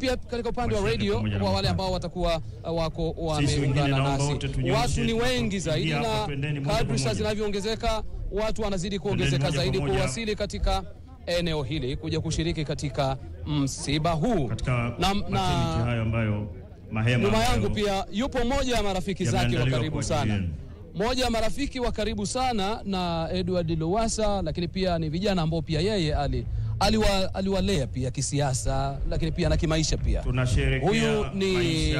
Pia katika upande wa radio kwa wale ambao watakuwa wako wameungana nasi, watu ni wengi zaidi, na kadri saa zinavyoongezeka watu wanazidi kuongezeka zaidi kuwasili katika eneo hili kuja kushiriki katika msiba huu. Na hayo ambayo mahema nyuma yangu pia yupo mmoja wa marafiki zake wa karibu sana. Mmoja wa marafiki wa karibu sana na Edward Lowassa, lakini pia ni vijana ambao pia yeye aliwalea pia kisiasa, lakini pia na kimaisha pia. Huyu ni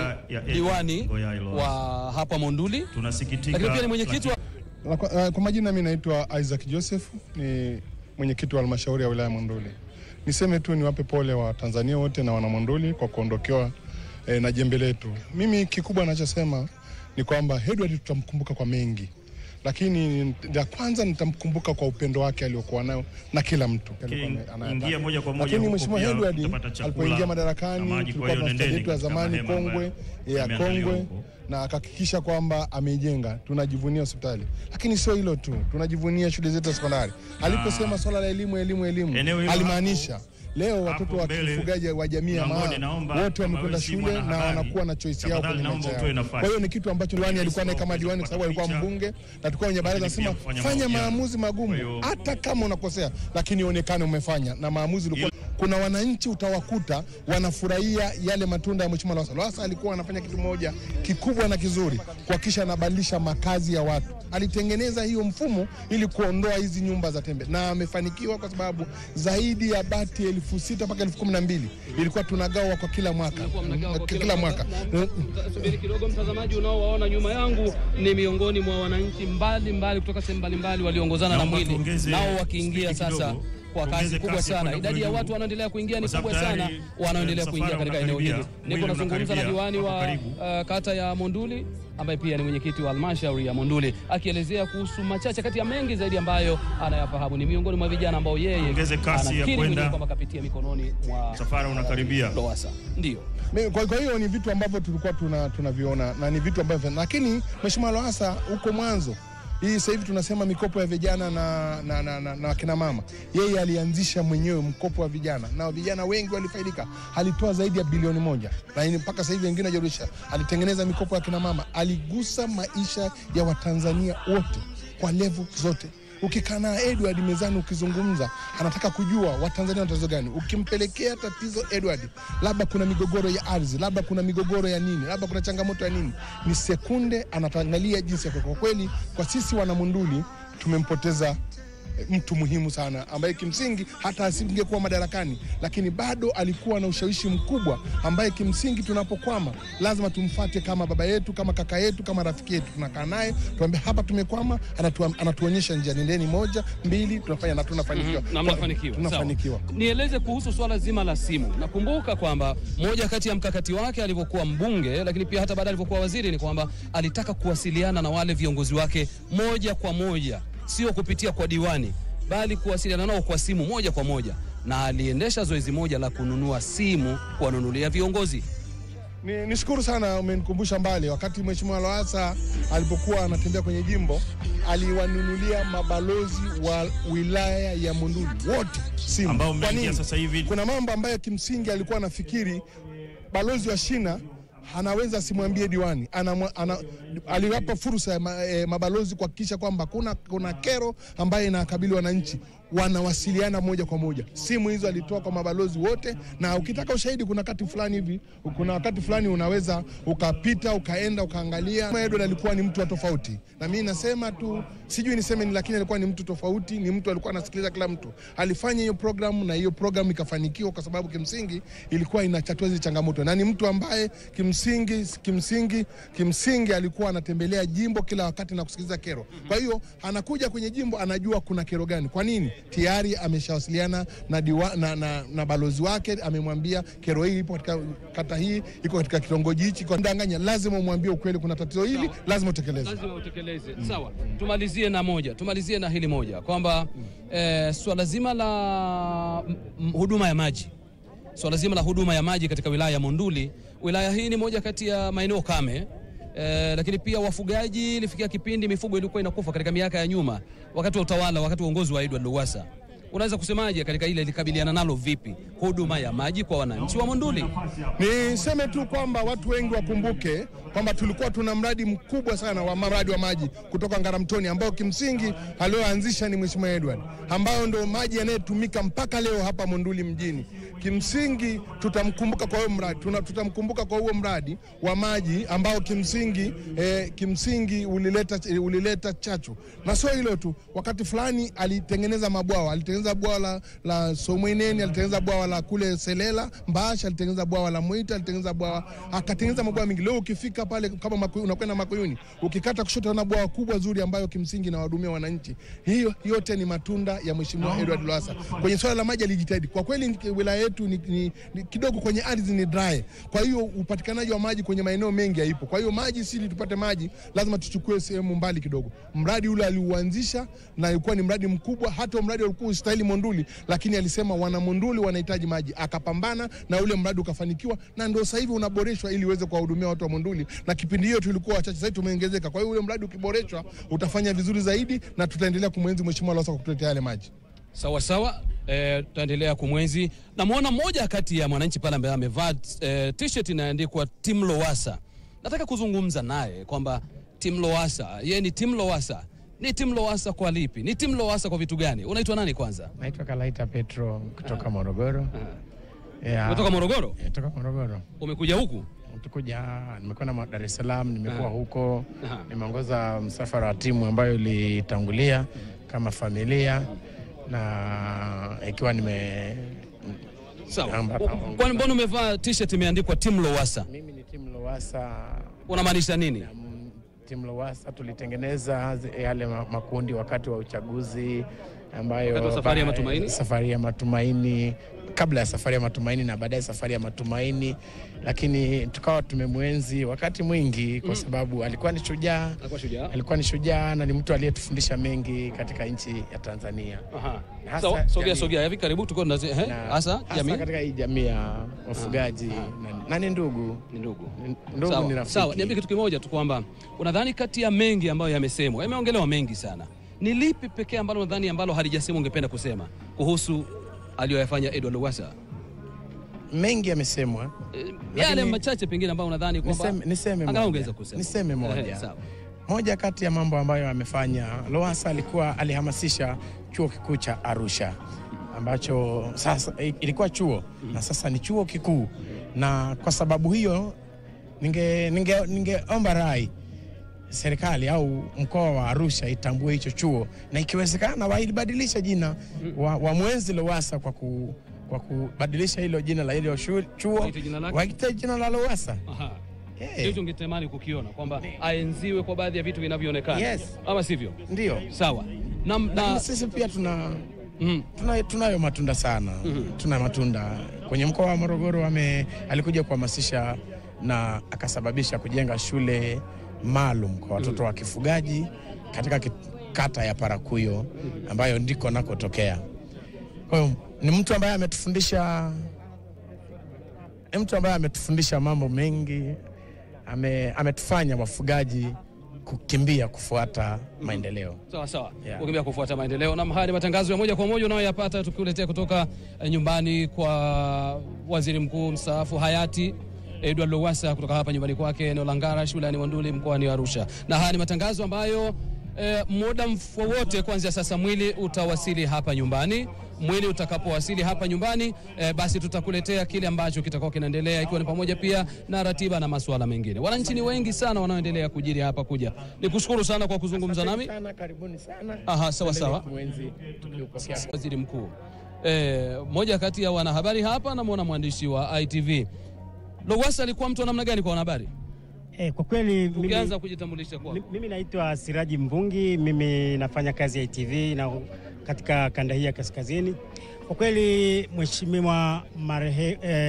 diwani wa hapa Monduli. Tunasikitika. Lakini pia ni mwenyekiti kwa majina mimi naitwa Isaac Joseph, ni mwenyekiti wa halmashauri ya wilaya Monduli. Niseme tu niwape pole wa Tanzania wote na wana Monduli kwa kuondokewa na jembe letu. Mimi kikubwa ninachosema ni kwamba Edward tutamkumbuka kwa mengi, lakini ya kwanza nitamkumbuka kwa upendo wake aliokuwa nayo na kila mtu. Ingia moja kwa moja. Lakini Mheshimiwa Edward alipoingia madarakani, tulikuwa na stadi yetu ya zamani Kongwe ya Kongwe, na akahakikisha kwamba ameijenga. Tunajivunia hospitali, lakini sio hilo tu, tunajivunia shule zetu za sekondari. Aliposema swala la elimu alimaanisha leo watoto wa kifugaji wa jamii ya Maa wote wamekwenda shule na wanakuwa na choice yao kwenye maisha yao. Kwa hiyo ni kitu ambacho diwani alikuwa naye kama diwani, kwa sababu alikuwa mbunge na tulikuwa kwenye baraza, nasema fanya maamuzi magumu hata kama unakosea, lakini onekane umefanya na maamuzi ulikuwa. Kuna wananchi utawakuta wanafurahia yale matunda ya Mheshimiwa Lowassa. Lowassa alikuwa anafanya kitu moja kikubwa na kizuri, kuhakikisha anabadilisha makazi ya watu. Alitengeneza hiyo mfumo ili kuondoa hizi nyumba za tembe, na amefanikiwa kwa sababu zaidi ya bati 6,000 mpaka 12,000 ilikuwa tunagawa kwa kila mwaka. Subiri kidogo mtazamaji, unaowaona nyuma yangu ni miongoni mwa wananchi mbalimbali kutoka sehemu mbalimbali waliongozana na mwili nao wakiingia sasa kwa kasi kubwa sana. Idadi ya watu wanaendelea kuingia ni kubwa sana, wanaendelea kuingia katika eneo hili. Niko nazungumza na diwani wa kata ya Monduli ambaye pia ni mwenyekiti wa halmashauri ya Monduli, akielezea kuhusu machache kati ya mengi zaidi ambayo anayafahamu. Ni miongoni mwa vijana ambao yeye anakiri kwamba kapitia mikononi mwa safari unakaribia Lowassa. Ndio. Kwa hiyo ni vitu ambavyo tulikuwa tunaviona na ni vitu ambavyo, lakini Mheshimiwa Lowassa huko mwanzo, hii sasa hivi tunasema mikopo ya vijana na kina mama, yeye alianzisha mwenyewe mkopo wa vijana na vijana wengi walifaidika. Alitoa zaidi ya bilioni 1 na mpaka sasa hivi wengine hajarudisha. Alitengeneza mikopo ya kina mama, aligusa maisha ya Watanzania wote kwa level zote. Ukikaa na Edward mezani ukizungumza, anataka kujua Watanzania tatizo gani. Ukimpelekea tatizo Edward, labda kuna migogoro ya ardhi, labda kuna migogoro ya nini, labda kuna changamoto ya nini, ni sekunde anatangalia jinsi ya. Kwa kweli kwa sisi wana Monduli tumempoteza mtu muhimu sana, ambaye kimsingi hata asingekuwa madarakani, lakini bado alikuwa na ushawishi mkubwa, ambaye kimsingi tunapokwama lazima tumfuate kama baba yetu, kama kaka yetu, kama rafiki yetu. Tunakaa naye, tuambie hapa tumekwama, anatuonyesha njia, nendeni 1 2, tunafanya na tunafanikiwa. Na tunafanikiwa. Nieleze kuhusu swala zima la simu. Nakumbuka kwamba moja kati ya mkakati wake alipokuwa mbunge, lakini pia hata baada alipokuwa waziri, ni kwamba alitaka kuwasiliana na wale viongozi wake moja kwa moja, sio kupitia kwa diwani, bali kuwasiliana nao kwa simu moja kwa moja, na aliendesha zoezi moja la kununua simu kuwanunulia viongozi. Nishukuru sana, umenikumbusha mbali. Wakati Mheshimiwa Lowassa alipokuwa anatembea kwenye jimbo, aliwanunulia mabalozi wa wilaya ya Monduli wote simu. Ambao mmeingia sasa hivi. Kuna mambo ambayo kimsingi alikuwa anafikiri balozi wa shina anaweza simwambie diwani. Aliwapa fursa ya mabalozi kuhakikisha kwamba kuna kero ambayo inakabili wananchi, wanawasiliana moja kwa moja. Simu hizo alitoa kwa mabalozi wote, na ukitaka ushahidi, kuna wakati fulani unaweza ukapita ukaenda ukaangalia. Edward alikuwa ni mtu wa tofauti, na mimi nasema tu, sijui niseme ni, lakini alikuwa ni mtu tofauti, ni mtu alikuwa anasikiliza kila mtu. Alifanya hiyo program na hiyo program ikafanikiwa kwa sababu kimsingi ilikuwa inatatua hizo changamoto, na ni mtu ambaye kimsingi alikuwa anatembelea jimbo kila wakati na kusikiliza kero. Kwa hiyo anakuja kwenye jimbo, anajua kuna kero gani. Kwa nini? Tayari ameshawasiliana na balozi wake, amemwambia kero hii ipo katika kata hii, iko katika kitongoji hichi. Kwa ndanganya, lazima umwambie ukweli, kuna tatizo hili, lazima utekeleze. Sawa. Tumalizie na hili moja kwamba swala zima la huduma ya maji. Swala zima la huduma ya maji katika wilaya ya Monduli. Wilaya hii ni moja kati ya maeneo kame, lakini pia wafugaji, ilifikia kipindi mifugo ilikuwa inakufa katika miaka ya nyuma wakati wa uongozi wa Edward Lowassa. unaweza kusemaje katika ile likabiliana nalo vipi huduma ya maji kwa wananchi wa Monduli? Niseme tu kwamba watu wengi wakumbuke kwamba tulikuwa tuna mradi mkubwa sana wa mradi wa maji kutoka Ngaramtoni ambao kimsingi alioanzisha ni Mheshimiwa Edward, ambao ndio maji yanayotumika mpaka leo hapa Monduli mjini. Kimsingi tutamkumbuka kwa huo mradi, tutamkumbuka kwa huo mradi wa maji ambao kimsingi ulileta chachu. Na sio hilo tu, wakati fulani alitengeneza mabwawa, alitengeneza bwawa la Somweneni, alitengeneza bwawa la kule Selela Mbasha, alitengeneza bwawa la Mwita, alitengeneza bwawa, akatengeneza mabwawa mengi. Leo ukifika pale kama unakwenda Makuyuni, ukikata kushoto na bwawa kubwa zuri ambayo kimsingi inawahudumia wananchi. Hiyo yote ni matunda ya Mheshimiwa Edward Lowassa. Kwenye swala la maji alijitahidi. Kwa kweli wilaya yetu ni kidogo kwenye ardhi ni dry. Kwa hiyo upatikanaji wa maji kwenye maeneo mengi haipo. Kwa hiyo maji sisi tupate maji lazima tuchukue sehemu mbali kidogo. Mradi ule aliuanzisha na ilikuwa ni mradi mkubwa, hata mradi ulikuwa ustahili Monduli, lakini alisema wana Monduli wanahitaji maji. Akapambana na ule mradi ukafanikiwa, na ndio sasa hivi unaboreshwa ili uweze kuwahudumia watu wa Monduli. Na kipindi hiyo tulikuwa wachache, sasa tumeongezeka. Kwa hiyo ule mradi ukiboreshwa utafanya vizuri zaidi, na tutaendelea kumwenzi Mheshimiwa Lowassa kwa kutuletea yale maji. Sawa sawa, tutaendelea kumwenzi. Na muona mmoja kati ya mwananchi pale ambaye amevaa t-shirt inaandikwa Team Lowassa. Nataka kuzungumza naye kwamba Team Lowassa, yeye ni Team Lowassa. Ni Team Lowassa kwa lipi? Ni Team Lowassa kwa vitu gani? Unaitwa nani kwanza? Naitwa Kalaita Petro kutoka Morogoro. Kutoka Morogoro? Kutoka Morogoro. Umekuja huku? Nimekwenda Dar es Salaam, nimekuwa huko, nimeongoza msafara wa timu ambayo ilitangulia kama familia, na ikiwa sawa. Kwani mbona umevaa t-shirt imeandikwa Team Lowassa? Mimi ni Team Lowassa. Unamaanisha nini? Team Lowassa tulitengeneza yale makundi wakati wa uchaguzi, ambayo safari ya matumaini, kabla ya safari ya matumaini na baadaye safari ya matumaini, lakini tukawa tumemwenzi wakati mwingi kwa sababu alikuwa ni shujaa na ni mtu aliyetufundisha mengi katika nchi ya Tanzania. Sogea hivi karibu tuko na hasa jamii katika hii jamii ya wafugaji na ni ndugu ni rafiki. Sawa, niambie kitu kimoja tu kwamba unadhani kati ya mengi ambayo yamesemwa, yameongelewa mengi sana, ni lipi pekee ambalo unadhani ambalo halijasemwa ungependa kusema kuhusu aliyoyafanya Edward Lowassa? Mengi yamesemwa, yale machache pengine ambayo unadhani kwamba niseme moja kati ya mambo ambayo amefanya Lowassa, alihamasisha chuo kikuu cha Arusha ambacho sasa ilikuwa chuo na sasa ni chuo kikuu, na kwa sababu hiyo ningeomba rai serikali au mkoa wa Arusha itambue hicho chuo, na ikiwezekana waibadilisha jina wa mwenzi Lowassa kwa kubadilisha hilo jina la hilo chuo, waite jina la Lowassa. Hiyo tungetamani kukiona kwamba aenziwe kwa baadhi ya vitu vinavyoonekana. Yes. Ama sivyo? Ndio. Sawa. Na sisi pia tunayo matunda sana. Tuna matunda. Kwenye mkoa wa Morogoro alikuja kuhamasisha na akasababisha kujenga shule maalum kwa watoto wa kifugaji katika kata ya Parakuyo ambayo ndiko nakotokea. Kwa hiyo ni mtu ambaye ametufundisha mambo mengi, ametufanya wafugaji kukimbia kufuata maendeleo. Sawa. Kukimbia kufuata maendeleo. Na haya matangazo ya moja kwa moja unayoyapata tukiuletea kutoka nyumbani kwa Waziri Mkuu mstaafu hayati Edward Lowassa kutoka hapa nyumbani kwake eneo la Ngara, shuleni Monduli, mkoani Arusha. Na haya ni matangazo ambayo muda wote kuanzia sasa mwili utawasili hapa nyumbani. Mwili utakapowasili hapa nyumbani, basi tutakuletea kile ambacho kitakuwa kinaendelea, ikiwa ni pamoja pia na ratiba na masuala mengine. Wananchi ni wengi sana wanaoendelea kujiri hapa kuja. Nikushukuru sana kwa kuzungumza nami. Karibuni sana. Sawa. Waziri Mkuu. Moja kati ya wanahabari hapa na muona mwandishi wa ITV. Lowassa alikuwa mtu wa namna gani kwa wanahabari? Kwa kweli ukianza kujitambulisha kwako. Mimi naitwa Siraji Mvungi, mimi nafanya kazi ya ITV na katika kanda hii ya kaskazini. Kwa kweli Mheshimiwa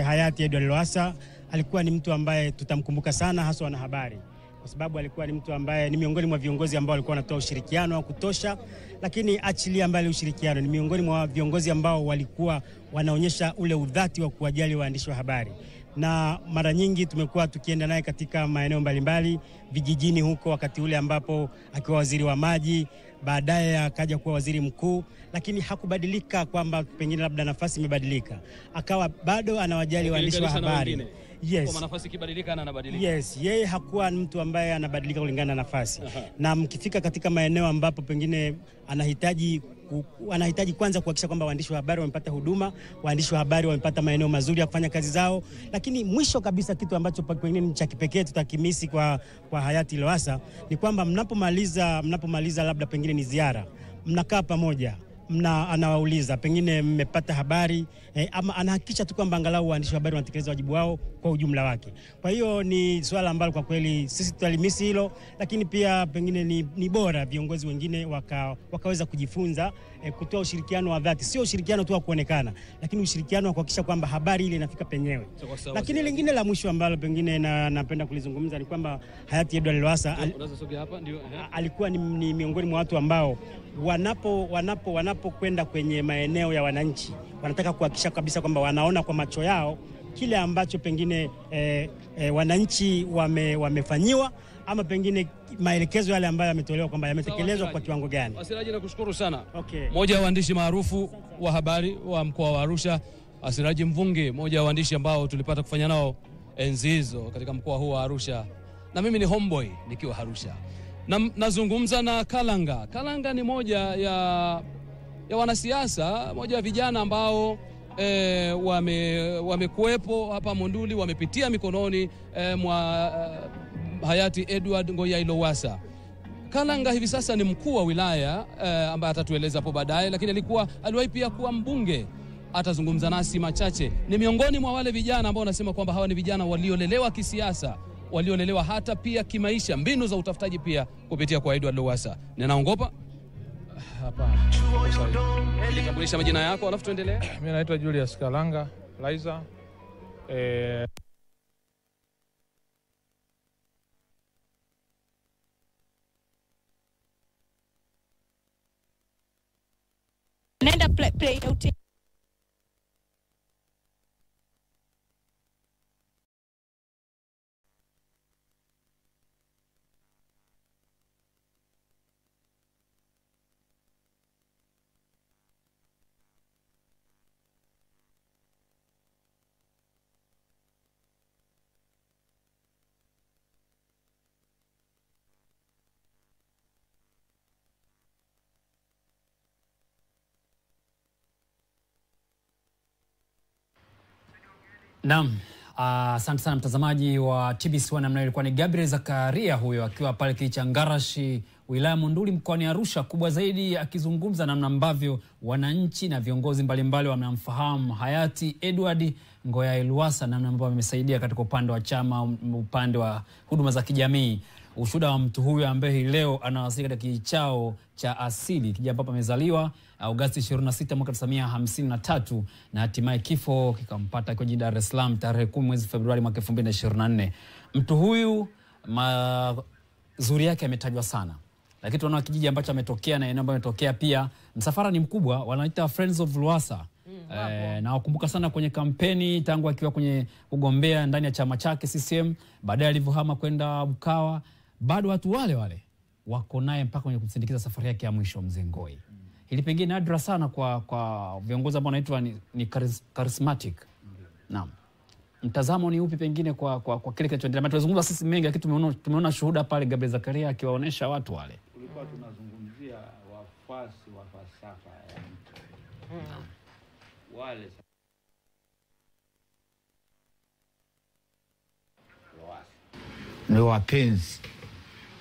hayati Edward Lowassa alikuwa ni mtu ambaye tutamkumbuka sana, hasa wanahabari, kwa sababu alikuwa ni mtu ambaye ni miongoni mwa viongozi ambao walikuwa wanatoa ushirikiano wa kutosha, lakini achilia mbali ushirikiano, ni miongoni mwa viongozi ambao walikuwa wanaonyesha ule udhati wa kuwajali waandishi wa habari. na mara nyingi tumekuwa tukienda naye katika maeneo mbalimbali vijijini huko, wakati ule ambapo akiwa waziri wa maji, baadaye akaja kuwa waziri mkuu, lakini hakubadilika kwamba pengine labda nafasi imebadilika. Akawa bado anawajali waandishi wa habari. Yes. Kwa nafasi kibadilika na anabadilika. Yes, yeye hakuwa mtu ambaye anabadilika kulingana na nafasi. Na mkifika katika maeneo ambapo pengine anahitaji kwanza kuhakikisha kwamba waandishi wa habari wamepata huduma, waandishi wa habari wamepata maeneo mazuri ya kufanya kazi zao, lakini mwisho kabisa kitu ambacho pengine ni cha kipekee tutakimisi kwa hayati Lowassa ni kwamba mnapomaliza labda pengine ni ziara, mnakaa pamoja, anawauliza pengine mmepata habari, ama anahakikisha tu kwamba angalau waandishi wa habari wanatekeleza wajibu wao kwa ujumla wake. Kwa hiyo ni swala ambalo kwa kweli sisi tutalimisi hilo, lakini pia pengine ni bora viongozi wengine wakaweza kujifunza kutoa ushirikiano wa dhati, sio ushirikiano tu wa kuonekana, lakini ushirikiano wa kuhakikisha kwamba habari ile inafika penyewe. Lakini lingine la mwisho ambalo pengine napenda kulizungumza ni kwamba hayati Edward Lowassa alikuwa ni miongoni mwa watu ambao wanapokwenda kwenye maeneo ya wananchi wanataka kuhakikisha kabisa kwamba wanaona kwa macho yao kile ambacho pengine wananchi wamefanyiwa, ama pengine maelekezo yale ambayo yametolewa kwamba yametekelezwa kwa kiwango gani. Asiraji, nakushukuru sana. Okay. Moja wa waandishi maarufu wa habari wa mkoa wa Arusha, Asiraji Mvungi, moja wa waandishi ambao tulipata kufanya nao enzi hizo katika mkoa huu wa Arusha. Na mimi ni homeboy nikiwa Arusha. Nazungumza na Kalanga. Kalanga ni moja ya wanasiasa, moja ya vijana ambao wamekuepo hapa Monduli, wamepitia mikononi mwa hayati Edward Ngoyai Lowassa. Kalanga hivi sasa ni mkuu wa wilaya ambaye atatueleza hapo baadaye, lakini aliwahi pia kuwa mbunge. Atazungumza nasi machache. Ni miongoni mwa wale vijana ambao wanasema kwamba hawa ni vijana waliolelewa kisiasa, waliolelewa hata pia kimaisha, mbinu za utafutaji pia kupitia kwa Edward Lowassa. Ninaongopa hapa. Nitambulisha majina yako alafu tuendelee. Mimi naitwa Julius Kalanga Laiza. Nenda play out. Naam, asante sana mtazamaji wa TBC1. Namna ilikuwa ni Gabriel Zakaria huyo akiwa pale Kichangarashi, wilaya Monduli, mkoani Arusha, kubwa zaidi akizungumza namna ambavyo wananchi na viongozi mbalimbali wanamfahamu hayati Edward Ngoyai Lowassa, namna ambavyo amesaidia katika upande wa chama, upande wa huduma za kijamii. Ushuhuda wa mtu huyo ambaye leo anawasili katika kichao cha asili, kijiji ambapo amezaliwa Agosti 26 mwaka 1953 na hatimaye kifo kikampata kwa jijini Dar es Salaam tarehe 10 mwezi Februari mwaka 2024. Mtu huyu mazuri yake yametajwa sana, lakini tunaona kijiji ambacho ametokea na eneo ambalo ametokea pia msafara ni mkubwa, wanaita Friends of Lowassa. Na wakumbuka sana kwenye kampeni tangu akiwa kwenye ugombea ndani ya chama chake CCM, baadaye alivyohama kwenda Bukawa, bado watu wale wako naye mpaka kwenye kusindikiza safari yake ya mwisho Mzee Ngoi. Hili pengine nadra sana kwa viongozi ambao wanaitwa ni charismatic. Naam. Mtazamo ni upi pengine kwa kile kinachoendelea? Tunazungumza sisi mengi, lakini tumeona shuhuda pale Gabriel Zakaria akiwaonesha watu wale. Tulikuwa tunazungumzia wafuasi wa falsafa ya mtu. Wale ni wapenzi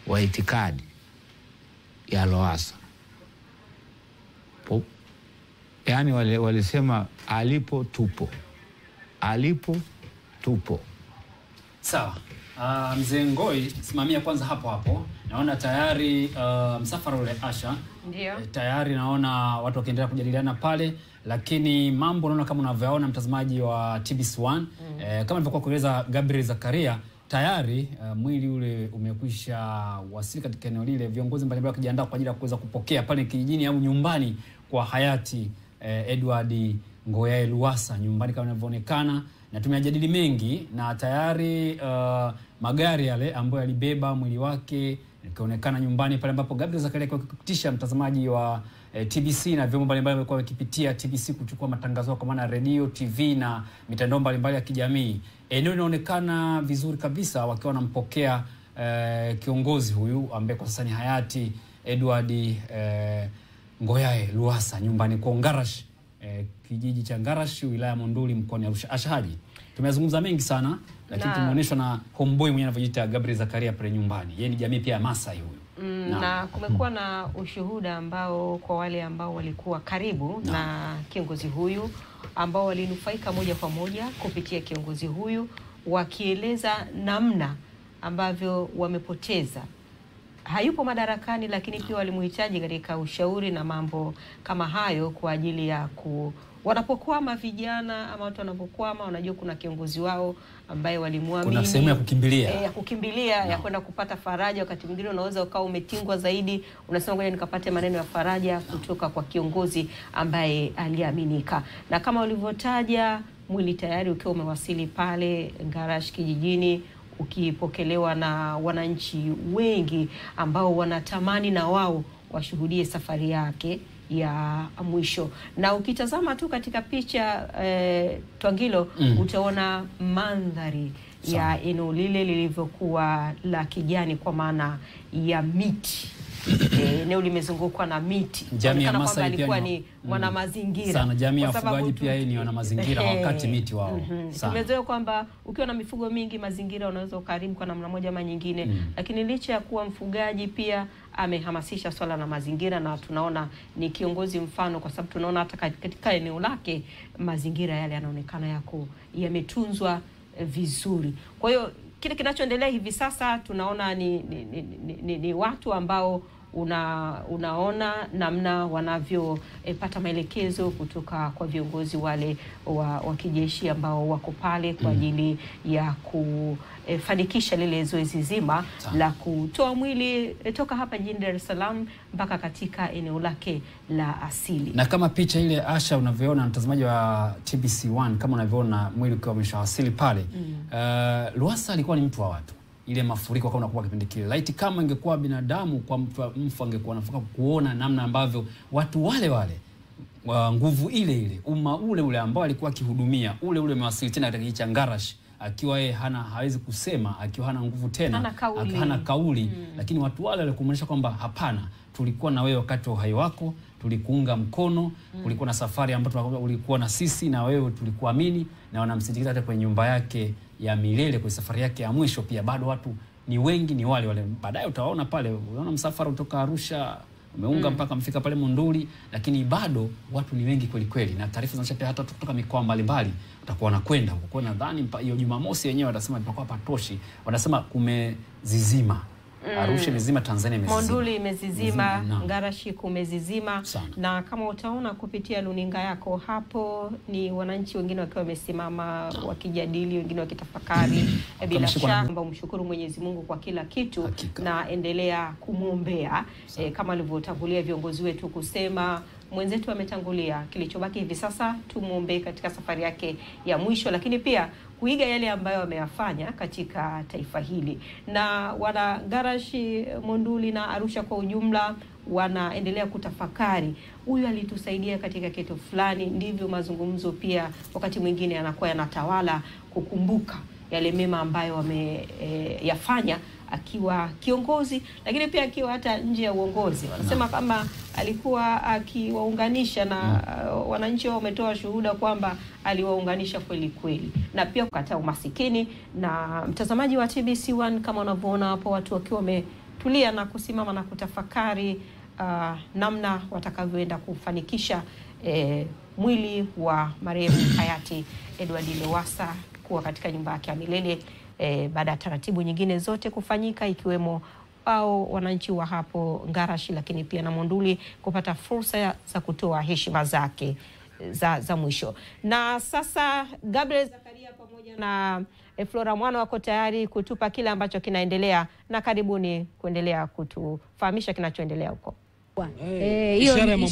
wa itikadi ya Lowassa. Yaani walisema alipo tupo. Alipo tupo. Sawa. Mzee Ngoi, simamia kwanza hapo. Naona tayari msafara ule Asha. Ndio. Tayari naona watu wakiendelea kujadiliana pale, lakini mambo naona kama unavyoona mtazamaji wa TBC1, kama nilivyokuwa kueleza Gabriel Zakaria, tayari mwili ule umekwisha wasili katika eneo lile, viongozi mbalimbali wakijiandaa kwa ajili ya kuweza kupokea pale kijijini au nyumbani kwa hayati Edward Ngoyai Lowassa, nyumbani kama inavyoonekana. na tumejadili mengi, na tayari magari yale ambayo yalibeba mwili wake ikaonekana nyumbani pale ambapo Gabriel Zakaria kwa kupitisha mtazamaji wa TBC na vyombo mbalimbali walikuwa wakipitia TBC kuchukua matangazo kwa maana radio, TV na mitandao mbalimbali ya kijamii. Eneo linaonekana vizuri kabisa wakiwa wanampokea kiongozi huyu ambaye kwa sasa ni hayati Edward Ngoyaye Lowassa nyumbani kwa Ngarash, kijiji cha Ngarash, wilaya Monduli, mkoani Arusha. Ashaji, tumezungumza mengi sana, lakini tumeonyeshwa na homeboy mwenyewe anavyojiita Gabriel Zakaria pale nyumbani. Yeye ni jamii pia ya Masai huyu. Na kumekuwa na ushuhuda ambao kwa wale ambao walikuwa karibu na kiongozi huyu ambao walinufaika moja kwa moja kupitia kiongozi huyu, wakieleza namna ambavyo wamepoteza. Hayupo madarakani, lakini pia walimhitaji katika ushauri na mambo kama hayo kwa ajili ya wanapokwama vijana ama watu wanapokwama, wanajua kuna kiongozi wao ambaye walimwamini. Kuna sehemu ya kukimbilia. Ya kukimbilia, ya kwenda kupata faraja. Wakati mwingine unaweza ukawa umetingwa zaidi, unasema ngoja nikapate maneno ya faraja kutoka kwa kiongozi ambaye aliaminika. Na kama ulivyotaja, mwili tayari ukiwa umewasili pale Ngarash kijijini, ukipokelewa na wananchi wengi ambao wanatamani na wao washuhudie safari yake ya mwisho. Na ukitazama tu katika picha Twangilo, utaona mandhari ya eneo lile lilivyokuwa la kijani kwa maana ya miti. Eneo limezungukwa na miti. Jamii ya Masai alikuwa ni mwana mazingira. Sana jamii ya wafugaji pia ni wana mazingira wakati miti wao. Tumezoea kwamba ukiwa na mifugo mingi mazingira unaweza ukarimu kwa namna moja ama nyingine. Lakini licha ya kuwa mfugaji pia amehamasisha swala la mazingira, na tunaona ni kiongozi mfano, kwa sababu tunaona hata katika eneo lake mazingira yale yanaonekana yametunzwa vizuri. Kwa hiyo kile kinachoendelea hivi sasa tunaona ni watu ambao unaona namna wanavyopata maelekezo kutoka kwa viongozi wale wa kijeshi ambao wako pale kwa ajili ya kufanikisha lile zoezi zima la kutoa mwili toka hapa jijini Dar es Salaam mpaka katika eneo lake la asili. Na kama picha ile Asha unavyoona mtazamaji wa TBC1, kama unavyoona mwili ukiwa umeshawasili pale, Lowassa alikuwa ni mtu wa watu. Ile mafuriko kama unakuwa kipindi kile, laiti kama ingekuwa binadamu, kwa mfu angekuwa anafika kuona namna ambavyo watu wale nguvu ile umma ule ambao alikuwa akihudumia ule umewasili tena katika kijiji cha Ngarash, akiwa yeye hawezi kusema, akiwa hana nguvu tena, hana kauli. Lakini watu wale walikuonyesha kwamba hapana, tulikuwa na wewe wakati wa uhai wako, tulikuunga mkono, kulikuwa na safari ambayo ulikuwa na sisi na wewe tulikuamini, na wanamsindikiza hata kwenye nyumba yake ya milele kwa safari yake ya mwisho. Pia bado watu ni wengi, ni wale baadaye utaona pale, unaona msafara kutoka Arusha umeunga mpaka mfika pale Monduli, lakini bado watu ni wengi kweli kweli. Na taarifa zinachapia hata kutoka mikoa mbalimbali utakuwa wanakwenda huko. Kwa nadhani hiyo Jumamosi yenyewe watasema itakuwa patoshi, wanasema kumezizima. Arusha imezima, Tanzania imezima, Monduli imezizima, Ngarashi kumezizima. Na kama utaona kupitia luninga yako hapo, ni wananchi wengine wakiwa wamesimama wakijadili, wengine wakitafakari. Bila shaka kwamba umshukuru Mwenyezi Mungu kwa kila kitu, na endelea kumuombea kama alivyotangulia viongozi wetu kusema. Mwenzetu ametangulia, kilichobaki hivi sasa tumuombe katika safari yake ya mwisho, lakini pia kuiga yale ambayo ameyafanya katika taifa hili. Na wana Ngarashi, Monduli na Arusha kwa ujumla wanaendelea kutafakari, huyu alitusaidia katika kitu fulani. Ndivyo mazungumzo pia wakati mwingine yanakuwa yanatawala, kukumbuka yale mema ambayo wameyafanya akiwa kiongozi, lakini pia akiwa hata nje ya uongozi. Wanasema kama alikuwa akiwaunganisha, na wananchi wao wametoa shuhuda kwamba aliwaunganisha kweli kweli, na pia kukataa umasikini. Na mtazamaji wa TBC1, kama unavyoona hapo, watu wakiwa wametulia na kusimama na kutafakari namna watakavyoenda kufanikisha mwili wa marehemu hayati Edward Lowassa kuwa katika nyumba yake ya milele, baada ya taratibu nyingine zote kufanyika, ikiwemo wananchi wa hapo Ngarashi lakini pia na Monduli kupata fursa za kutoa heshima zake za mwisho. Na sasa Gabriel Zakaria pamoja na Flora Mwana wako tayari kutupa kile ambacho kinaendelea, na karibuni kuendelea kutufahamisha kinachoendelea huko. Hiyo ni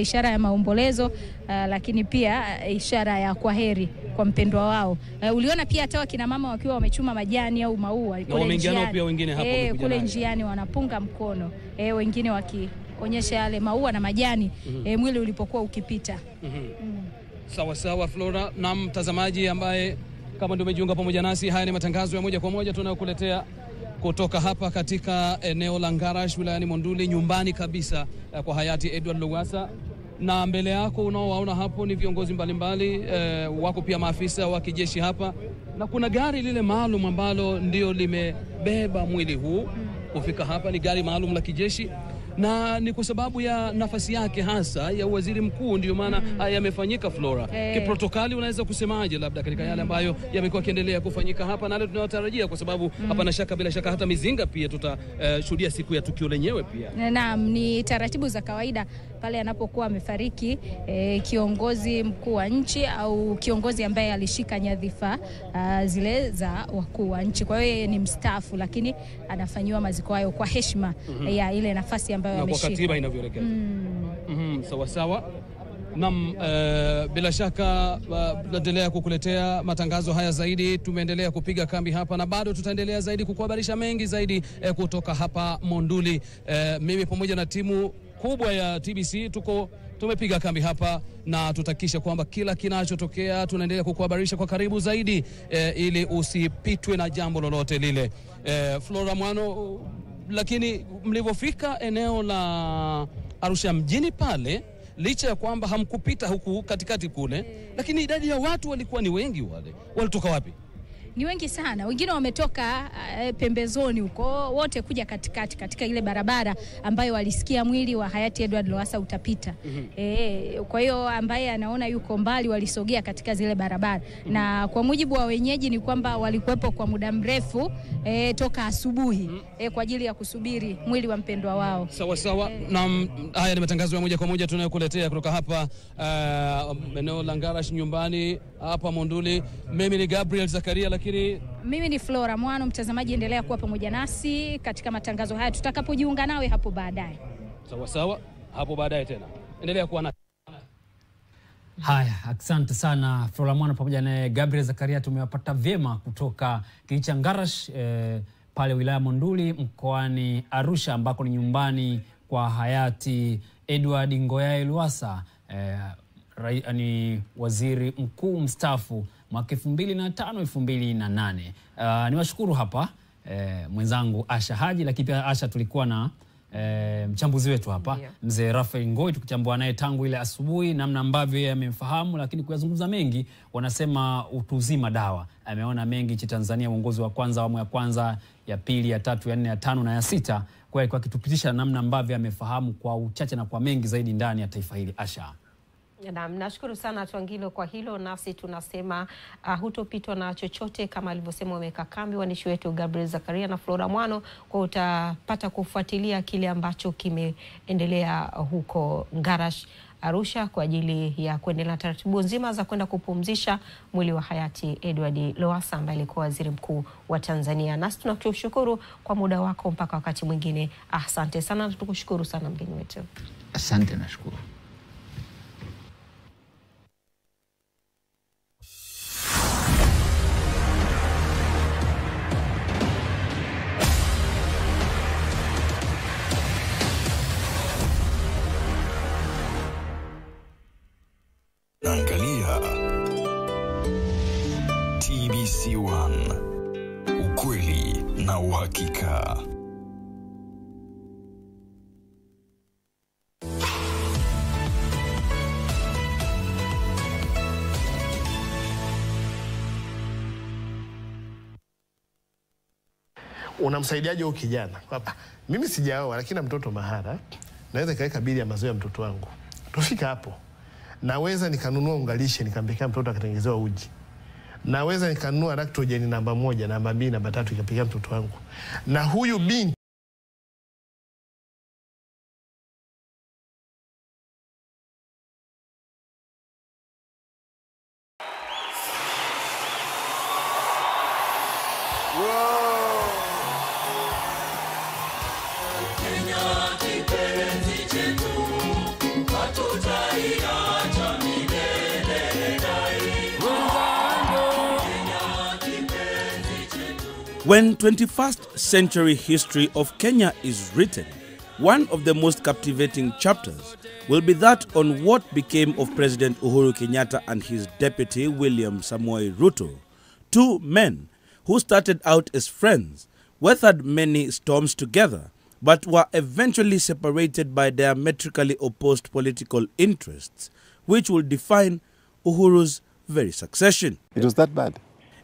ishara ya maombolezo, lakini pia ishara ya kwaheri kwa mpendwa wao. Uliona pia hata wakina mama wakiwa wamechuma majani au maua kule njiani, pia wengine hapo kule njiani wanapunga mkono, wengine wakionyesha yale maua na majani mwili ulipokuwa ukipita. Sawa sawa Flora. Na mtazamaji ambaye kama ndio umejiunga pamoja nasi, haya ni matangazo ya moja kwa moja tunayokuletea kutoka hapa katika eneo la Ngarash wilayani Monduli, nyumbani kabisa kwa hayati Edward Lowassa. Na mbele yako unaowaona hapo ni viongozi mbalimbali, wako pia maafisa wa kijeshi hapa, na kuna gari lile maalum ambalo ndio limebeba mwili huu kufika hapa. Ni gari maalum la kijeshi, na ni kwa sababu ya nafasi yake hasa ya waziri mkuu ndio maana haya yamefanyika. Flora, kiprotokali unaweza kusemaje labda katika yale ambayo yamekuwa kiendelea kufanyika hapa na yale tunayotarajia, kwa sababu hapa na shaka bila shaka hata mizinga pia tutashuhudia siku ya tukio lenyewe pia? Naam, ni taratibu za kawaida pale anapokuwa amefariki kiongozi mkuu wa nchi au kiongozi ambaye alishika nyadhifa zile za wakuu wa nchi. Kwa hiyo yeye ni mstaafu, lakini anafanyiwa maziko hayo kwa heshima ya ile nafasi ambayo ameshika kwa katiba inavyoelekeza. Sawa sawa. Bila shaka tunaendelea kukuletea matangazo haya zaidi. Tumeendelea kupiga kambi hapa na bado tutaendelea zaidi kukuhabarisha mengi zaidi kutoka hapa Monduli. Mimi pamoja na timu kubwa ya TBC tumepiga kambi hapa na tutakisha kwamba kila kinachotokea tunaendelea kukuhabarisha kwa karibu zaidi, ili usipitwe na jambo lolote lile. Flora Mwano, lakini mlipofika eneo la Arusha mjini pale, licha ya kwamba hamkupita huku katikati kule, lakini idadi ya watu walikuwa ni wengi. Walitoka wapi? Ni wengi sana. Wengine wametoka pembezoni huko, wote kuja katikati katika ile barabara ambayo walisikia mwili wa hayati Edward Lowassa utapita. Kwa hiyo ambaye anaona yuko mbali walisogea katika zile barabara. Na kwa mujibu wa wenyeji ni kwamba walikuwepo kwa muda mrefu toka asubuhi kwa ajili ya kusubiri mwili wa mpendwa wao. Sawa sawa. Na haya ni matangazo ya moja kwa moja tunayokuletea kutoka hapa eneo la Ngarash, nyumbani hapa Monduli. Mimi ni Gabriel Zakaria, lakini mimi ni Flora Mwano. Mtazamaji, endelea kuwa pamoja nasi katika matangazo haya tutakapojiunga nawe hapo baadaye. Sawa sawa, hapo baadaye tena. Endelea kuwa nasi. Haya, asante sana Flora Mwano pamoja na Gabriel Zakaria. Tumewapata vyema kutoka kijiji Ngarash pale wilaya Monduli mkoani Arusha, ambako ni nyumbani kwa hayati Edward Ngoyai Lowassa, ni waziri mkuu mstaafu mwaka 2005-2008. Niwashukuru hapa mwenzangu Asha Haji, lakini pia Asha tulikuwa na mchambuzi wetu hapa mzee Rafael Ngoi, tukichambua naye tangu ile asubuhi namna ambavyo yeye amemfahamu, lakini kuyazungumza mengi. Wanasema utuzima dawa, ameona mengi cha Tanzania, uongozi wa kwanza, awamu ya kwanza, ya pili, ya tatu, ya nne, ya tano na ya sita, kwa kitupitisha namna ambavyo amefahamu kwa uchache na kwa mengi zaidi ndani ya taifa hili. Asha. Naam, nashukuru sana Twangilo kwa hilo. Nafsi tunasema hutopitwa na chochote, kama alivyosema wameka kambi waandishi wetu Gabriel Zakaria na Flora Mwano, kwa utapata kufuatilia kile ambacho kimeendelea huko Ngarash Arusha kwa ajili ya kuendelea taratibu nzima za kwenda kupumzisha mwili wa hayati Edward Lowassa ambaye alikuwa waziri mkuu wa Tanzania. Nasi tunakushukuru kwa muda wako, mpaka wakati mwingine. Asante sana, tukushukuru sana mgeni wetu. Asante, nashukuru. Angalia TBC1, ukweli na uhakika. Unamsaidiaje huyo kijana? Mimi sijaoa lakini na mtoto mahara, naweza kaweka bili ya mazoea ya mtoto wangu. Tufika hapo. Naweza nikanunua ungalishe nikampelekea mtoto akatengenezewa uji. Naweza nikanunua lactogen namba 1, namba 2, namba 3 ikapelekea mtoto wangu. Na huyu binti Kenya kipenzi When 21st century history of Kenya is written, one of the most captivating chapters will be that on what became of President Uhuru Kenyatta and his deputy William Samoei Ruto, two men who started out as friends, weathered many storms together, but were eventually separated by diametrically opposed political interests, which will define Uhuru's very succession. It was that bad.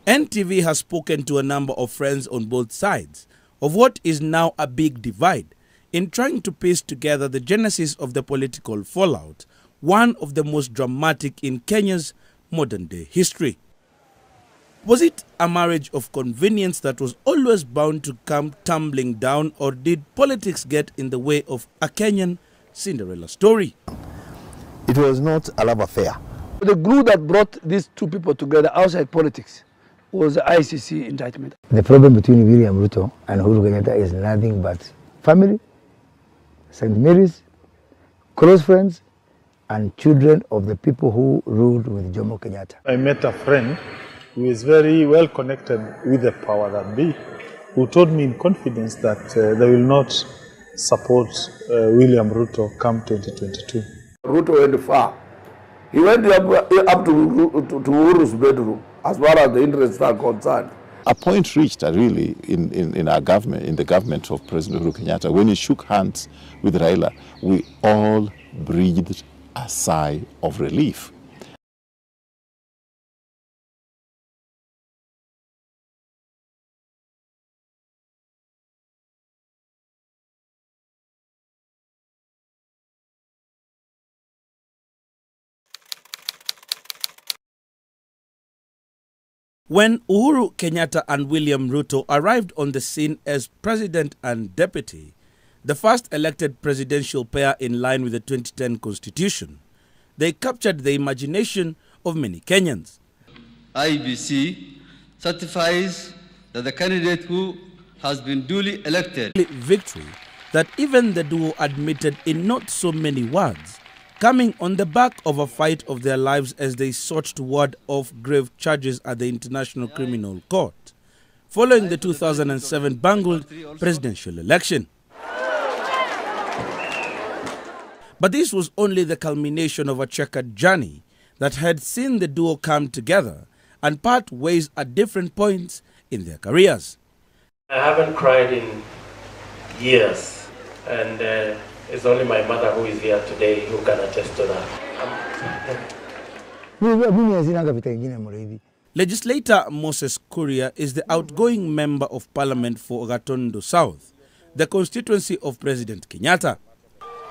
NTV has spoken to a number of friends on both sides of what is now a big divide in trying to piece together the genesis of the political fallout, one of the most dramatic in Kenya's modern-day history. Was it a marriage of convenience that was always bound to come tumbling down, or did politics get in the way of a Kenyan Cinderella story? It was not a love affair. The glue that brought these two people together outside politics was the ICC indictment. The problem between William Ruto and Uhuru Kenyatta is nothing but family, St. Mary's, close friends, and children of the people who ruled with Jomo Kenyatta. I met a friend who is very well connected with the power that be, who told me in confidence that they will not support William Ruto come 2022. Ruto went far. He went up to Uhuru's bedroom as far as the interests are concerned. A point reached really in our government, in the government of President Uhuru Kenyatta, when he shook hands with Raila, we all breathed a sigh of relief. When Uhuru Kenyatta and William Ruto arrived on the scene as president and deputy, the first elected presidential pair in line with the 2010 constitution, they captured the imagination of many Kenyans. IEBC certifies that the candidate who has been duly elected. Victory that even the duo admitted in not so many words, coming on the back of a fight of their lives as they sought to ward off grave charges at the International Criminal Court, following the 2007 bungled presidential election. But this was only the culmination of a checkered journey that had seen the duo come together and part ways at different points in their careers. I haven't cried in years, and it's only my mother who is here today who can attest to that. Legislator Moses Kuria is the outgoing member of parliament for Gatondo South, the constituency of President Kenyatta,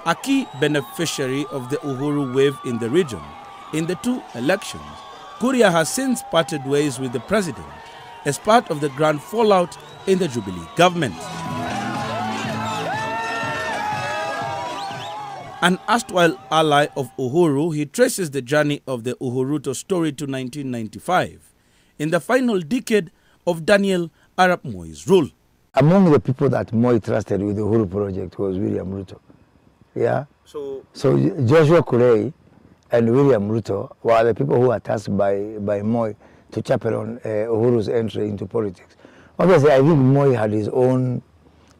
a key beneficiary of the Uhuru wave in the region. In the two elections, Kuria has since parted ways with the president as part of the grand fallout in the Jubilee government. An erstwhile ally of Uhuru, he traces the journey of the Uhuruto story to 1995, in the final decade of Daniel Arap Moi's rule. Among the people that Moi trusted with the Uhuru project was William Ruto. Yeah. So Joshua Kurei and William Ruto were the people who were tasked by Moi to chaperone Uhuru's entry into politics. Obviously, I think Moi had his own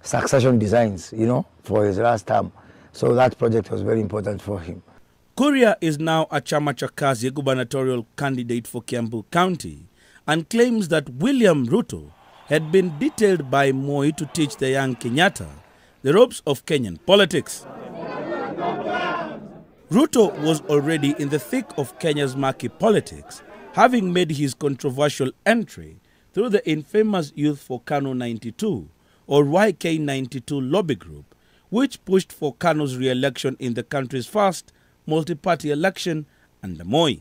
succession designs, you know, for his last term. So that project was very important for him. Kuria is now a Chama cha Kazi gubernatorial candidate for Kiambu County and claims that William Ruto had been detailed by Moi to teach the young Kenyatta the ropes of Kenyan politics. Ruto was already in the thick of Kenya's murky politics, having made his controversial entry through the infamous Youth for Kanu 92 or YK92 lobby group, which pushed for Kanu's re-election in the country's first multi-party election under Moi.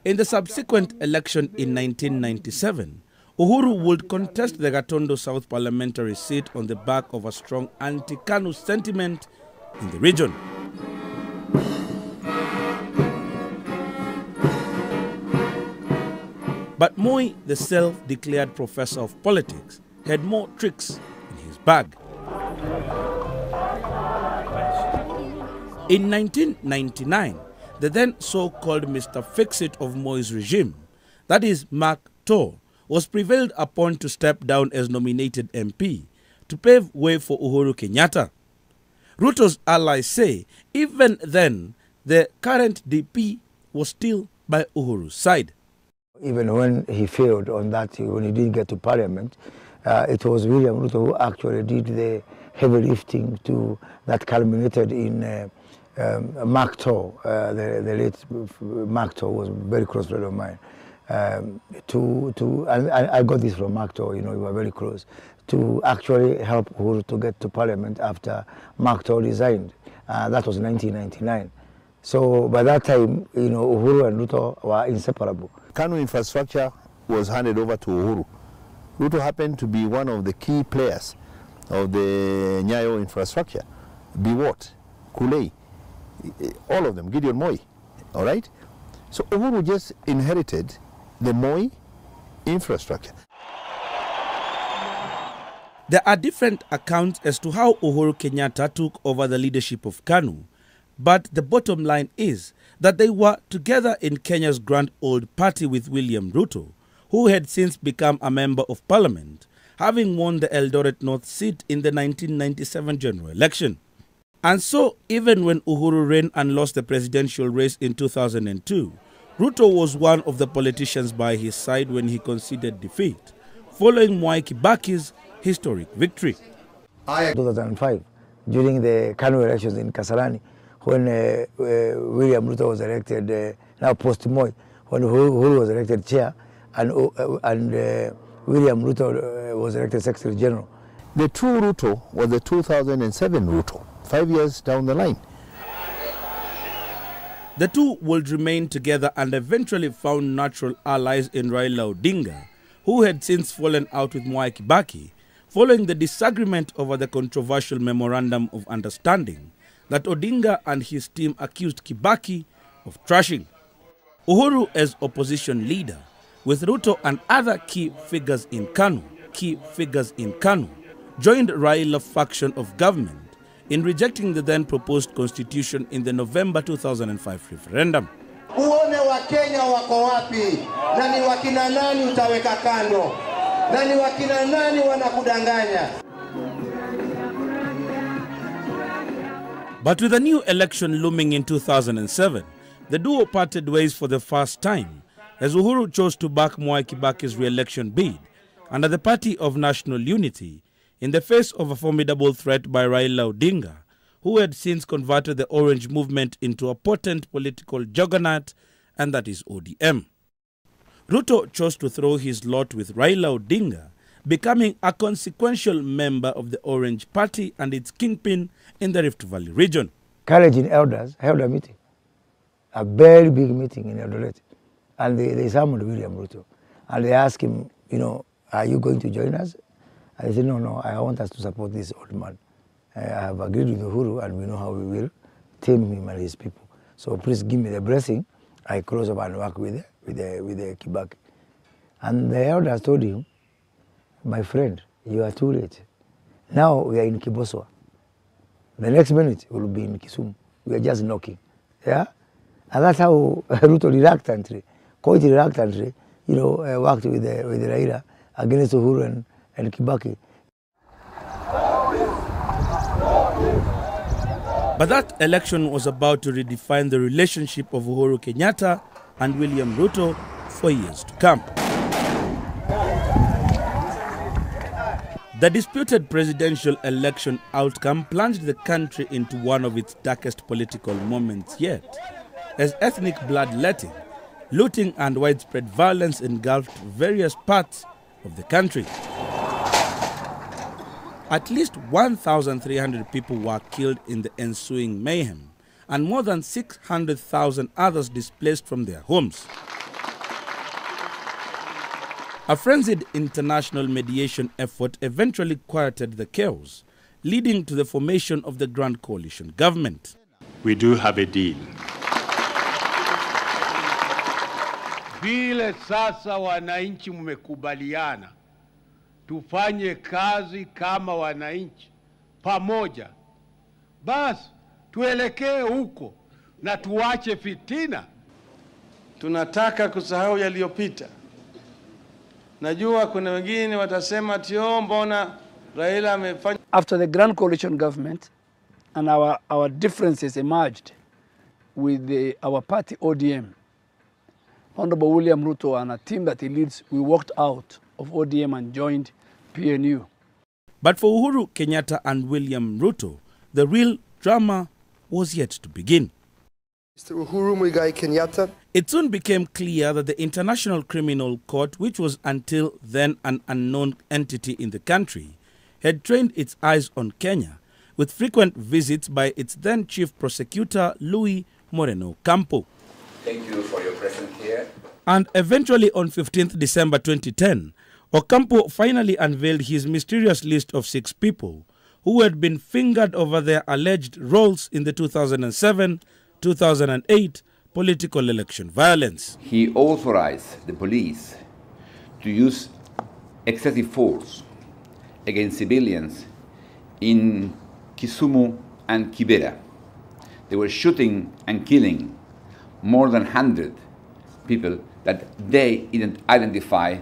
In the subsequent election in 1997, Uhuru would contest the Gatondo South parliamentary seat on the back of a strong anti-Kanu sentiment in the region. But Moi, the self-declared professor of politics, had more tricks in his bag. In 1999, the then so-called Mr. Fix-It of Moi's regime, that is Mark Tor, was prevailed upon to step down as nominated MP to pave way for Uhuru Kenyatta. Ruto's allies say even then the current DP was still by Uhuru's side. Even when he failed on that, when he didn't get to parliament, it was William Ruto who actually did the heavy lifting that culminated in Mark Tor, the late Mark Tor was a very close friend of mine. And I got this from Mark Tor, we were very close, to actually help Uhuru to get to parliament after Mark Tor resigned. That was 1999. So by that time, Uhuru and Ruto were inseparable. Kanu infrastructure was handed over to Uhuru. Ruto happened to be one of the key players of the Nyayo infrastructure. Biwot, Kulei, all of them, Gideon Moi, all right? So Uhuru just inherited the Moi infrastructure. There are different accounts as to how Uhuru Kenyatta took over the leadership of KANU, but the bottom line is that they were together in Kenya's grand old party with William Ruto, who had since become a member of parliament, having won the Eldoret North seat in the 1997 general election. And so, even when Uhuru ran and lost the presidential race in 2002, Ruto was one of the politicians by his side when he conceded defeat, following Mwai Kibaki's historic victory. 2005, during the KANU elections in Kasarani, when William Ruto was elected, now post-Moi, when Uhuru was elected chair, and William Ruto was elected Secretary General. The true Ruto was the 2007 Ruto, 5 years down the line. The two would remain together and eventually found natural allies in Raila Odinga, who had since fallen out with Mwai Kibaki, following the disagreement over the controversial Memorandum of Understanding that Odinga and his team accused Kibaki of trashing. Uhuru as opposition leader, with Ruto and other key figures in KANU, joined Raila faction of government in rejecting the then proposed constitution in the November 2005 referendum. Uone wa Kenya wako wapi, na ni wakina nani utaweka kando, na ni wakina nani wanakudanganya. But with a new election looming in 2007, the duo parted ways for the first time, as Uhuru chose to back Mwai Kibaki's re-election bid under the Party of National Unity, in the face of a formidable threat by Raila Odinga, who had since converted the Orange movement into a potent political juggernaut, and that is ODM. Ruto chose to throw his lot with Raila Odinga, becoming a consequential member of the Orange Party and its kingpin in the Rift Valley region. Kalenjin elders held a meeting, a very big meeting in Eldoret, and they summoned William Ruto, and they asked him, are you going to join us? And he said, no, I want us to support this old man. I have agreed with Uhuru, and we know how we will tame him and his people. So please give me the blessing. I close up and work with the Kibaki. And the elders told him, my friend, you are too late. Now we are in Kiboswa. The next minute we will be in Kisumu. We are just knocking. Yeah? And that's how Ruto quite reluctantly, worked with Raila against Uhuru and Kibaki. But that election was about to redefine the relationship of Uhuru Kenyatta and William Ruto for years to come. The disputed presidential election outcome plunged the country into one of its darkest political moments yet, as ethnic bloodletting, looting and widespread violence engulfed various parts of the country. At least 1,300 people were killed in the ensuing mayhem, and more than 600,000 others displaced from their homes. A frenzied international mediation effort eventually quieted the chaos, leading to the formation of the Grand Coalition government. We do have a deal. Vile sasa wananchi mmekubaliana tufanye kazi kama wananchi pamoja. Basi tuelekee huko na tuache fitina. Tunataka kusahau yaliyopita. Najua kuna wengine watasema tio mbona Raila amefanya. After the Grand Coalition government and our differences emerged with our party ODM, Honorable William Ruto and a team that he leads, we walked out of ODM and joined PNU. But for Uhuru Kenyatta and William Ruto, the real drama was yet to begin. Mr. Uhuru Muigai Kenyatta. It soon became clear that the International Criminal Court, which was until then an unknown entity in the country, had trained its eyes on Kenya, with frequent visits by its then chief prosecutor, Louis Moreno Campo. Thank you for your presence here. And eventually on 15th December 2010, Ocampo finally unveiled his mysterious list of 6 people who had been fingered over their alleged roles in the 2007-2008 political election violence. He authorized the police to use excessive force against civilians in Kisumu and Kibera. They were shooting and killing more than 100 people that they didn't identify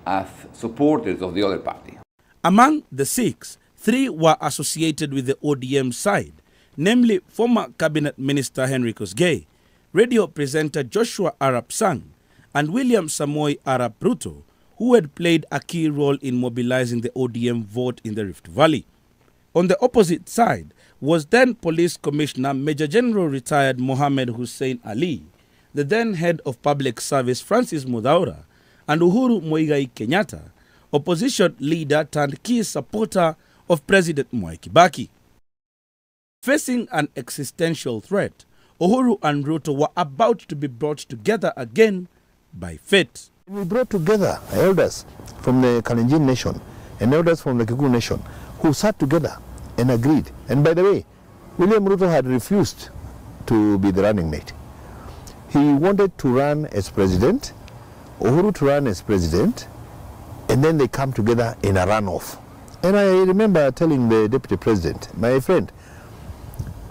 as supporters of the other party. Among the 6, 3 were associated with the ODM side, namely former Cabinet Minister Henry Kosgei, radio presenter Joshua Arap Sang, and William Samoei Arap Ruto, who had played a key role in mobilizing the ODM vote in the Rift Valley. On the opposite side was then Police Commissioner Major General retired Mohammed Hussein Ali, the then head of Public Service Francis Mudhaura, and Uhuru Muigai Kenyatta, opposition leader turned key supporter of President Mwai Kibaki. Facing an existential threat, Uhuru and Ruto were about to be brought together again by fate. We brought together elders from the Kalenjin nation and elders from the Kikuyu nation who sat together and agreed. And by the way, William Ruto had refused to be the running mate. He wanted to run as president, Uhuru to run as president, and then they come together in a runoff. And I remember telling the deputy president, my friend,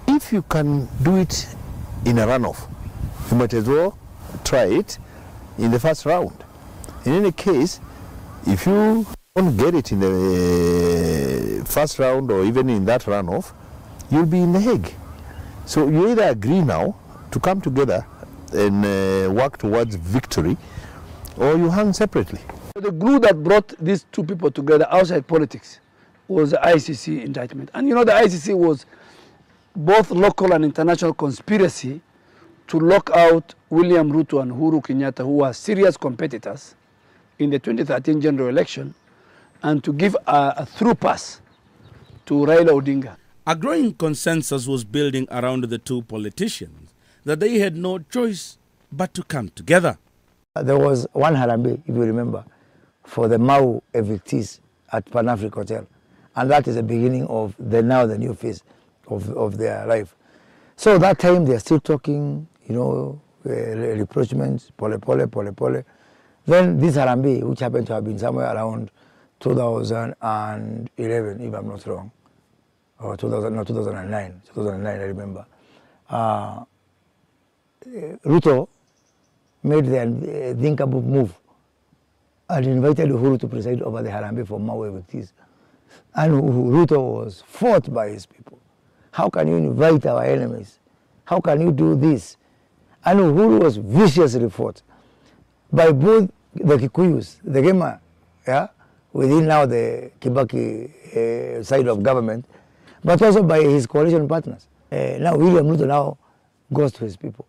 if you can do it in a runoff, you might as well try it in the first round. In any case, if you don't get it in the first round or even in that runoff, you'll be in The Hague. So you either agree now to come together and work towards victory, or you hang separately. The glue that brought these 2 people together outside politics was the ICC indictment. And you know, the ICC was both local and international conspiracy to lock out William Ruto and Uhuru Kenyatta, who were serious competitors in the 2013 general election, and to give a through pass to Raila Odinga. A growing consensus was building around the 2 politicians that they had no choice but to come together. There was one Harambee, if you remember, for the Mau evictees at Pan Africa Hotel. And that is the beginning of the new phase of their life. So that time they are still talking, you know, rapprochements, pole. Then this Harambee, which happened to have been somewhere around 2011, if I'm not wrong, or 2009, I remember. Ruto made the unthinkable move and invited Uhuru to preside over the Harambee for Mau evictees. And Ruto was fought by his people. How can you invite our enemies? How can you do this? And Uhuru was viciously fought by both the Kikuyus, the Gema, yeah, within now the Kibaki side of government, but also by his coalition partners. Now William Ruto now goes to his people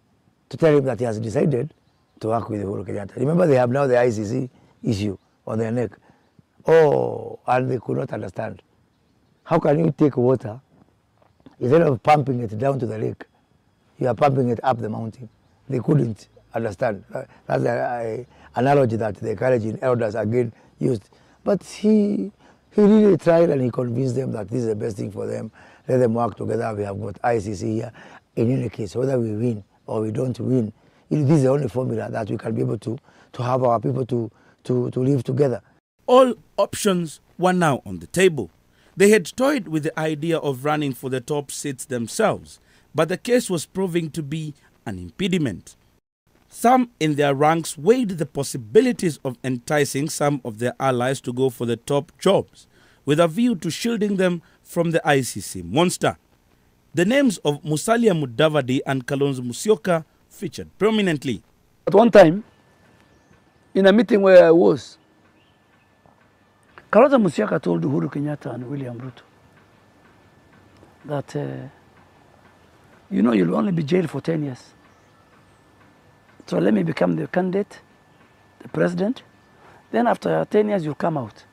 to tell him that he has decided to work with Uhuru Kenyatta. Remember, they have now the ICC issue on their neck. Oh, and they could not understand. How can you take water, instead of pumping it down to the lake, you are pumping it up the mountain? They couldn't understand. That's the analogy that the Kalenjin elders again used. But he really tried, and he convinced them that this is the best thing for them. Let them work together. We have got ICC here. In any case, whether we win or we don't win, this is the only formula that we can be able to have our people to live together. All options were now on the table. They had toyed with the idea of running for the top seats themselves, but the case was proving to be an impediment. Some in their ranks weighed the possibilities of enticing some of their allies to go for the top jobs, with a view to shielding them from the ICC monster. The names of Musalia Mudavadi and Kalonzo Musyoka featured prominently. At one time, in a meeting where I was, Kalonzo Musyoka told Uhuru Kenyatta and William Ruto that, you'll only be jailed for 10 years. So let me become the candidate, the president. Then after 10 years, you'll come out.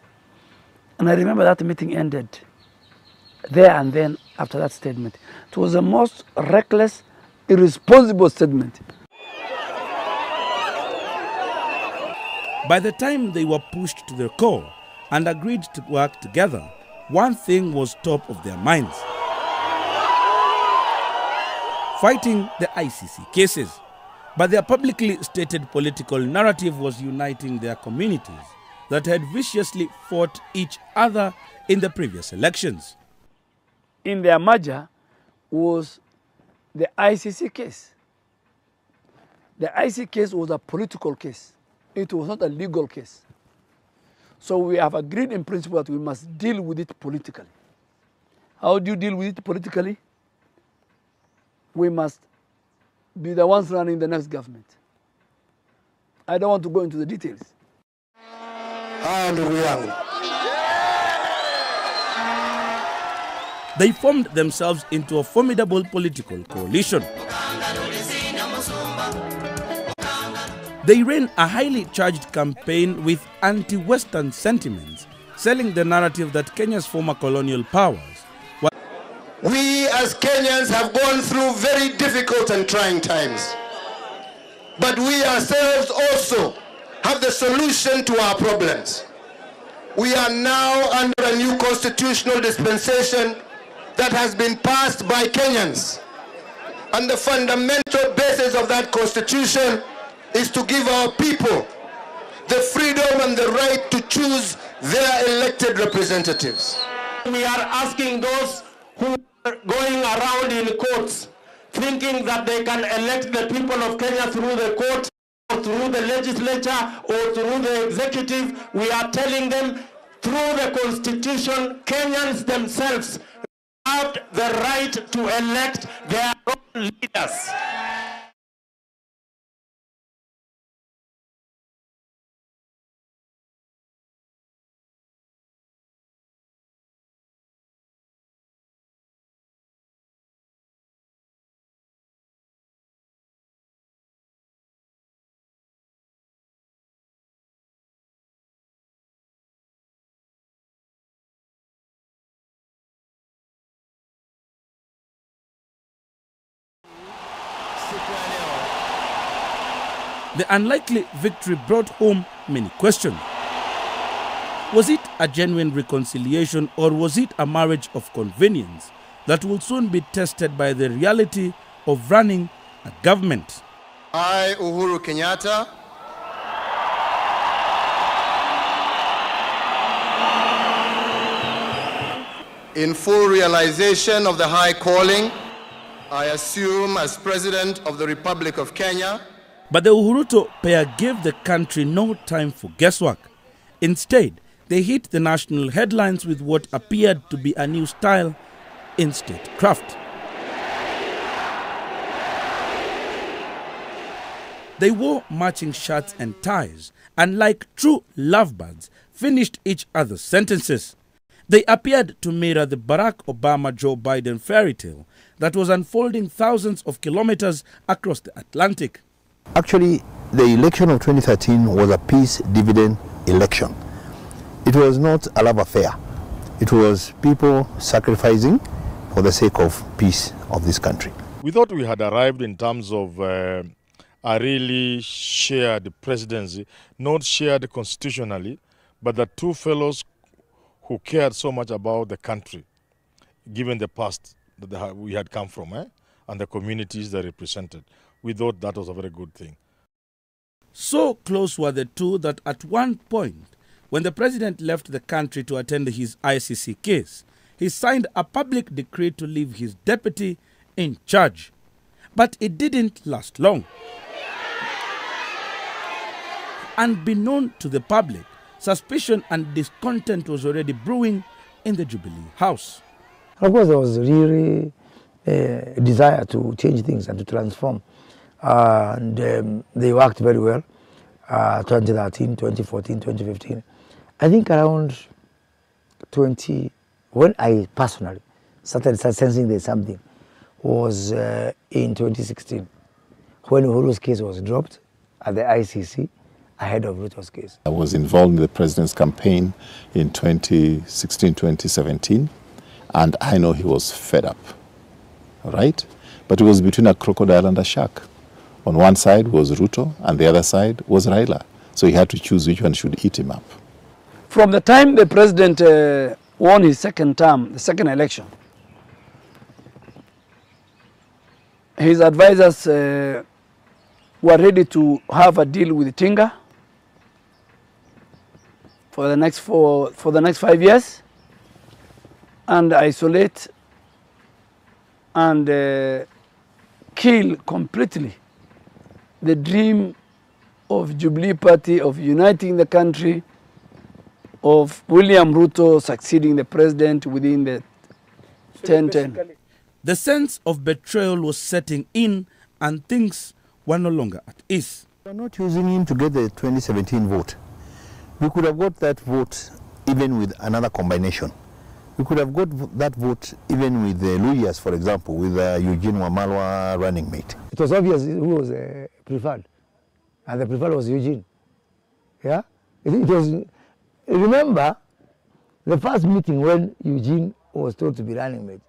And I remember that meeting ended there and then after that statement. It was the most reckless, irresponsible statement. By the time they were pushed to their core and agreed to work together, one thing was top of their minds: fighting the ICC cases. But their publicly stated political narrative was uniting their communities that had viciously fought each other in the previous elections. In their merger was the ICC case. The ICC case was a political case. It was not a legal case. So we have agreed in principle that we must deal with it politically. How do you deal with it politically? We must be the ones running the next government. I don't want to go into the details. They formed themselves into a formidable political coalition. They ran a highly charged campaign with anti-Western sentiments, selling the narrative that Kenya's former colonial powers were... We as Kenyans have gone through very difficult and trying times. But we ourselves also have the solution to our problems. We are now under a new constitutional dispensation that has been passed by Kenyans. And the fundamental basis of that constitution is to give our people the freedom and the right to choose their elected representatives. We are asking those who are going around in courts thinking that they can elect the people of Kenya through the court or through the legislature or through the executive. We are telling them through the constitution, Kenyans themselves have the right to elect their own leaders. The unlikely victory brought home many questions. Was it a genuine reconciliation, or was it a marriage of convenience that will soon be tested by the reality of running a government? I, Uhuru Kenyatta, in full realization of the high calling I assume as President of the Republic of Kenya. But the Uhuruto pair gave the country no time for guesswork. Instead, they hit the national headlines with what appeared to be a new style in statecraft. They wore matching shirts and ties, and like true lovebirds, finished each other's sentences. They appeared to mirror the Barack Obama-Joe Biden fairy tale that was unfolding thousands of kilometers across the Atlantic. Actually, the election of 2013 was a peace dividend election. It was not a love affair. It was people sacrificing for the sake of peace of this country. We thought we had arrived in terms of a really shared presidency, not shared constitutionally, but the two fellows who cared so much about the country, given the past that we had come from, and the communities they represented. We thought that was a very good thing. So close were the two that at one point, When the president left the country to attend his ICC case, he signed a public decree to leave his deputy in charge. But it didn't last long. Unbeknown to the public, suspicion and discontent was already brewing in the Jubilee House. Of course, there was really a desire to change things and to transform. They worked very well, 2013, 2014, 2015. I think around when I personally started sensing there's something, was in 2016, when Uhuru's case was dropped at the ICC, ahead of Ruto's case. I was involved in the president's campaign in 2016, 2017, and I know he was fed up, all right? But it was between a crocodile and a shark. On one side was Ruto, and the other side was Raila. So he had to choose which one should eat him up. From the time the president won his second term, the second election, his advisors were ready to have a deal with Tinga for the next 5 years, and isolate and kill completely the dream of Jubilee Party of uniting the country, of William Ruto succeeding the president within the 10-10. The sense of betrayal was setting in, and things were no longer at ease. We are not using him to get the 2017 vote. We could have got that vote even with another combination. We could have got that vote even with Luias, for example, with Eugene Wamalwa running mate. It was obvious who was preferred, and the preferred was Eugene. Yeah, it was. Remember, the first meeting when Eugene was told to be running mate,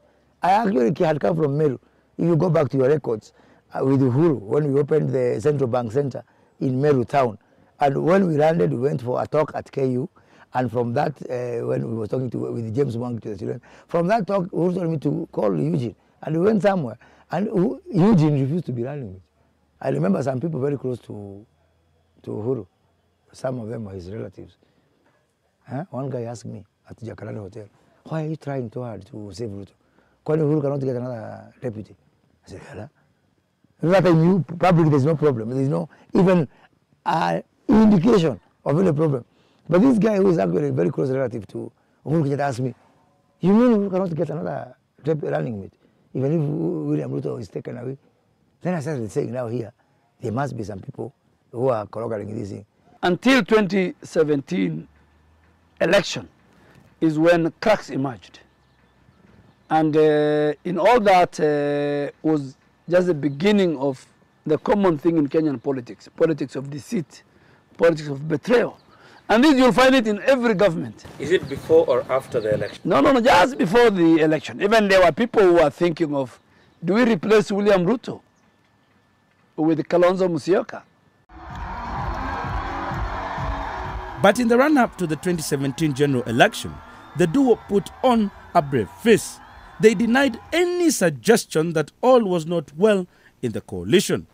I actually had come from Meru. If you go back to your records with Uhuru, when we opened the Central Bank Center in Meru town, and when we landed, we went for a talk at KU, and from that, when we were talking with James Mwangi to the children, from that talk, Uhuru told me to call Eugene, and we went somewhere, and Eugene refused to be running mate. I remember some people very close to Uhuru. Some of them were his relatives. One guy asked me at the Jacaranda Hotel, why are you trying too hard to save Ruto? Kwani Uhuru cannot get another deputy? I said, Hela. That I knew publicly there's no problem. There's no even indication of any problem. But this guy who is actually a very close relative to Uhuru Kenyatta asked me, you mean Uhuru cannot get another running mate, even if William Ruto is taken away? Then I started saying now here, there must be some people who are corroborating this thing. Until 2017 election is when cracks emerged. And in all that was just the beginning of the common thing in Kenyan politics, politics of deceit, politics of betrayal. And this you'll find it in every government. Is it before or after the election? No, just before the election. Even there were people who were thinking of, do we replace William Ruto with Kalonzo Musyoka? But in the run-up to the 2017 general election, the duo put on a brave face. They denied any suggestion that all was not well in the coalition.